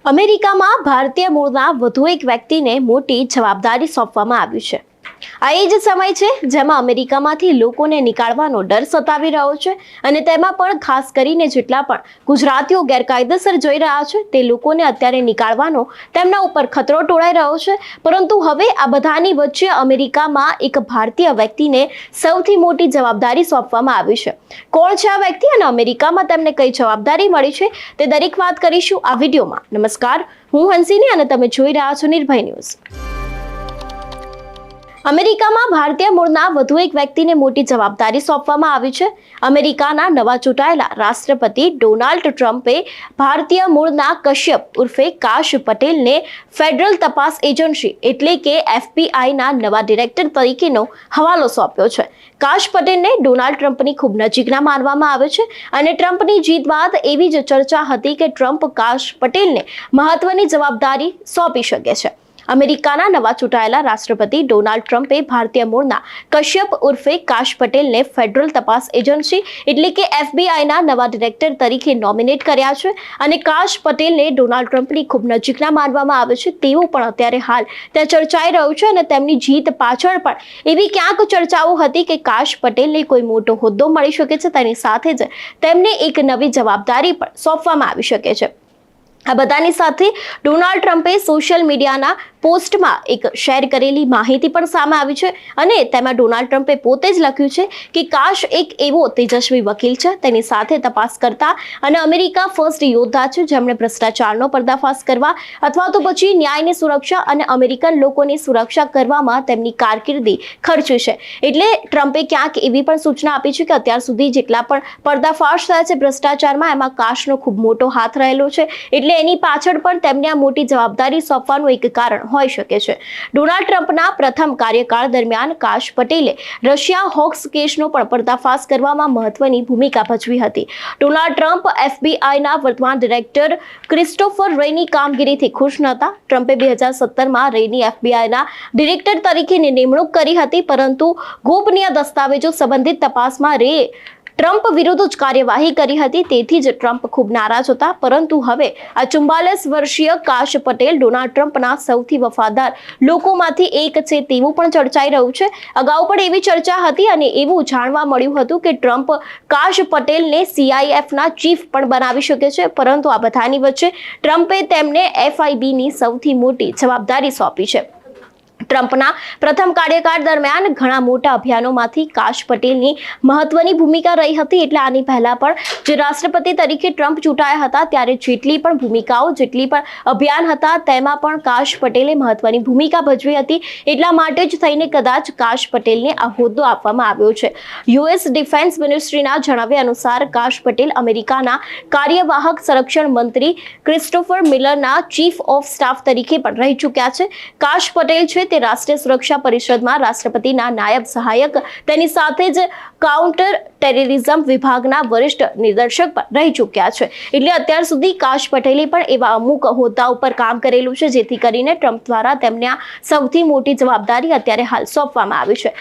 અમેરિકામાં ભારતીય મૂળના વધુ એક વ્યક્તિને મોટી જવાબદારી સોંપવામાં આવી છે। આ એ જ સમય છે જેમાં અમેરિકામાંથી લોકોને નીકાળવાનો ડર સતાવી રહ્યો છે અને તેમાં પણ ખાસ કરીને જેટલા પણ ગુજરાતીઓ ગેરકાયદેસર જઈ રહ્યા છે તે લોકોને અત્યારે નીકાળવાનો તેમના ઉપર ખતરો ટોળાઈ રહ્યો છે। પરંતુ હવે આ બધાની વચ્ચે અમેરિકામાં એક ભારતીય વ્યક્તિને સૌથી મોટી જવાબદારી સોંપવામાં આવી છે। કોણ છે આ વ્યક્તિ અને અમેરિકામાં તેમને કઈ જવાબદારી મળી છે તે દરેક વાત કરીશું આ વિડીયોમાં। નમસ્કાર, હું હંસિની અને તમે જોઈ રહ્યા છો નિર્ભય ન્યૂઝ। અમેરિકામાં ભારતીય મૂળના વધુ એક વ્યક્તિને મોટી જવાબદારી સોંપવામાં આવી છે। અમેરિકાના નવા ચૂંટાયેલા રાષ્ટ્રપતિ ડોનાલ્ડ ટ્રમ્પે ભારતીય મૂળના કશ્યપ ઉર્ફે કાશ પટેલને ફેડરલ તપાસ એજન્સી એટલે કે FBI ના નવા ડિરેક્ટર તરીકેનો હવાલો સોંપ્યો છે। કાશ પટેલને ડોનાલ્ડ ટ્રમ્પની ખૂબ નજીકના માનવામાં આવે છે અને ટ્રમ્પની જીત બાદ એવી જ ચર્ચા હતી કે ટ્રમ્પ કાશ પટેલને મહત્વની જવાબદારી સોંપી શકે છે। અમેરિકાના નવા ચૂંટાયેલા રાષ્ટ્રપતિ ડોનાલ્ડ ટ્રમ્પે ભારતીય મૂળના કશ્યપ ઉર્ફે કાશ પટેલને ફેડરલ તપાસ એજન્સી એટલે કે FBI ના નવા ડિરેક્ટર તરીકે નોમિનેટ કર્યા છે અને કાશ પટેલને ડોનાલ્ડ ટ્રમ્પની ખૂબ નજીકના માનવામાં આવે છે તેવું પણ અત્યારે હાલ ત્યાં ચર્ચાઈ રહ્યું છે અને તેમની જીત પાછળ પણ એવી ક્યાંક ચર્ચાઓ હતી કે કાશ પટેલને કોઈ મોટો હોદ્દો મળી શકે છે, તેની સાથે જ તેમને એક નવી જવાબદારી પણ સોંપવામાં આવી શકે છે। આ બધાની સાથે ડોનાલ્ડ ટ્રમ્પે સોશિયલ મીડિયાના પોસ્ટમાં એક શેર કરેલી માહિતી પણ સામે આવી છે અને તેમાં ડોનાલ્ડ ટ્રમ્પે પોતે જ લખ્યું છે કે કાશ એક એવો તેજસ્વી વકીલ છે, તેની સાથે તપાસ કરતા અને અમેરિકા ફર્સ્ટ યોદ્ધા છે જેમણે ભ્રષ્ટાચારનો પર્દાફાશ કરવા અથવા તો પછી ન્યાયની સુરક્ષા અને અમેરિકન લોકોની સુરક્ષા કરવામાં તેમની કારકિર્દી ખર્ચી છે। એટલે ટ્રમ્પે ક્યાંક એવી પણ સૂચના આપી છે કે અત્યાર સુધી જેટલા પણ પર્દાફાશ થયા છે ભ્રષ્ટાચારમાં એમાં કાશનો ખૂબ મોટો હાથ રહેલો છે, એટલે એની પાછળ પણ તેમને આ મોટી જવાબદારી સોંપવાનું એક કારણ હોઈ શકે છે। ડોનાલ્ડ ટ્રમ્પના પ્રથમ કાર્યકાળ દરમિયાન કાશ પટેલે રશિયા હોક્સ કેસનો પણ પર્દાફાશ કરવામાં મહત્વની ભૂમિકા ભજવી હતી। ડોનાલ્ડ ટ્રમ્પ FBI ના વર્તમાન ડિરેક્ટર ક્રિસ્ટોફર રેની કામગીરીથી ખુશ નહોતા। ટ્રમ્પે 2017માં રેની FBI ના ડિરેક્ટર તરીકેની નિમણૂક કરી હતી, પરંતુ ગોપનીય દસ્તાવેજો સંબંધિત તપાસમાં રે ટ્રમ્પ વિરુદ્ધ જ કાર્યવાહી કરી હતી, તેથી જ ટ્રમ્પ ખૂબ નારાજ હતા। પરંતુ હવે આ 44 વર્ષીય કાશ પટેલ ડોનાલ્ડ ટ્રમ્પના સૌથી વફાદાર લોકોમાંથી એક છે તેવું પણ ચર્ચાઈ રહ્યું છે। અગાઉ પણ એવી ચર્ચા હતી અને એવું જાણવા મળ્યું હતું કે ટ્રમ્પ કાશ પટેલને CIFના ચીફ પણ બનાવી શકે છે, પરંતુ આ બધાની વચ્ચે ટ્રમ્પે તેમને FIBની સૌથી મોટી જવાબદારી સોંપી છે। ટ્રમ્પના પ્રથમ કાર્યકાળ દરમિયાન ઘણા મોટા અભિયાનોમાંથી કાશ પટેલની મહત્વની ભૂમિકા રહી હતી। એટલે આની પહેલા પણ જે રાષ્ટ્રપતિ તરીકે ટ્રમ્પ ચૂંટાયા હતા ત્યારે જેટલી પણ ભૂમિકાઓ જેટલી પણ અભિયાન હતા તેમાં પણ કાશ પટેલે મહત્વની ભૂમિકા ભજવી હતી। એટલા માટે જ થઈને કદાચ કાશ પટેલને આ હોદ્દો આપવામાં આવ્યો છે। US ડિફેન્સ મિનિસ્ટ્રીના જણાવ્યા અનુસાર કાશ પટેલ અમેરિકાના કાર્યવાહક સંરક્ષણ મંત્રી ક્રિસ્ટોફર મિલરના ચીફ ઓફ સ્ટાફ તરીકે પણ રહી ચૂક્યા છે। કાશ પટેલ છે તે રાષ્ટ્રીય સુરક્ષા પરિષદમાં રાષ્ટ્રપતિના નાયબ સહાયક, તેની સાથે જ કાઉન્ટર ટેરરિઝમ વિભાગના વરિષ્ઠ નિર્દેશક પણ રહી ચૂક્યા છે। એટલે અત્યાર સુધી કાશ પટેલે પણ એવા અમુક હોદ્દા ઉપર કામ કરેલું છે જેથી કરીને ટ્રમ્પ દ્વારા તેમને આ સૌથી મોટી જવાબદારી અત્યારે હાલ સોંપવામાં આવી છે।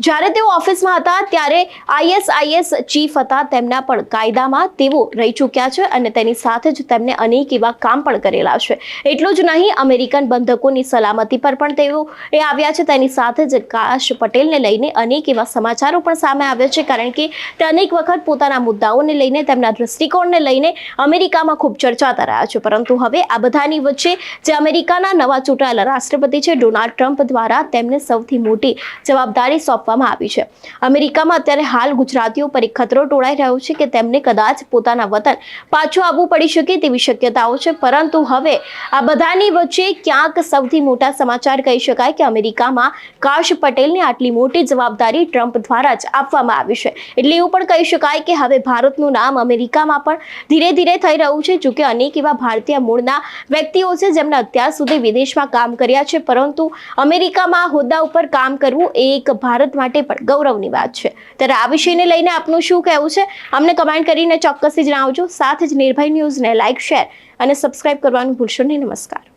જ્યારે તેઓ ઓફિસમાં હતા ત્યારે ISIS ચીફ હતા, તેમના પણ કાયદામાં તેઓ રહી ચૂક્યા છે અને તેની સાથે જ તેમને અનેક એવા કામ પણ કરેલા છે। એટલું જ નહીં, અમેરિકન બંધકોની સલામતી પર પણ તેઓ આવ્યા છે। તેની સાથે જ કાશ પટેલને લઈને અનેક એવા સમાચારો પણ સામે આવ્યા છે, કારણ કે તે અનેક વખત પોતાના મુદ્દાઓને લઈને તેમના દ્રષ્ટિકોણને લઈને અમેરિકામાં ખૂબ ચર્ચાતા રહ્યા છે। પરંતુ હવે આ બધાની વચ્ચે જે અમેરિકાના નવા ચૂંટાયેલા રાષ્ટ્રપતિ છે ડોનાલ્ડ ટ્રમ્પ દ્વારા તેમને સૌથી મોટી જવાબદારી સોંપવામાં આવી છે। અમેરિકામાં અત્યારે હાલ ગુજરાતીઓ પર એક ખતરો ટોળાઈ રહ્યો છે કે તેમને કદાચ પોતાના વતન પાછું આવવું પડી શકે તેવી શક્યતાઓ છે। પરંતુ હવે આ બધાની વચ્ચે ક્યાંક સૌથી મોટા સમાચાર કહી શકાય કે અમેરિકામાં કાશ પટેલને આટલી મોટી જવાબદારી ટ્રમ્પ દ્વારા જ આપવામાં આવી છે। એટલે એવું પણ કહી શકાય કે હવે ભારતનું નામ અમેરિકામાં પણ ધીરે ધીરે થઈ રહ્યું છે। જો કે અનેક એવા ભારતીય મૂળના વ્યક્તિઓ છે જેમણે અત્યાર સુધી વિદેશમાં કામ કર્યા છે, પરંતુ અમેરિકામાં હોદ્દા ઉપર કામ કરવું એ એક ભારત માટે પણ ગૌરવની વાત છે। ત્યારે આ વિષયને લઈને આપનું શું કહેવું છે અમને કમેન્ટ કરીને ચોક્કસથી જણાવજો। સાથે જ નિર્ભય ન્યૂઝને લાઇક, શેર અને સબસ્ક્રાઇબ કરવાનું ભૂલશો નહીં। નમસ્કાર।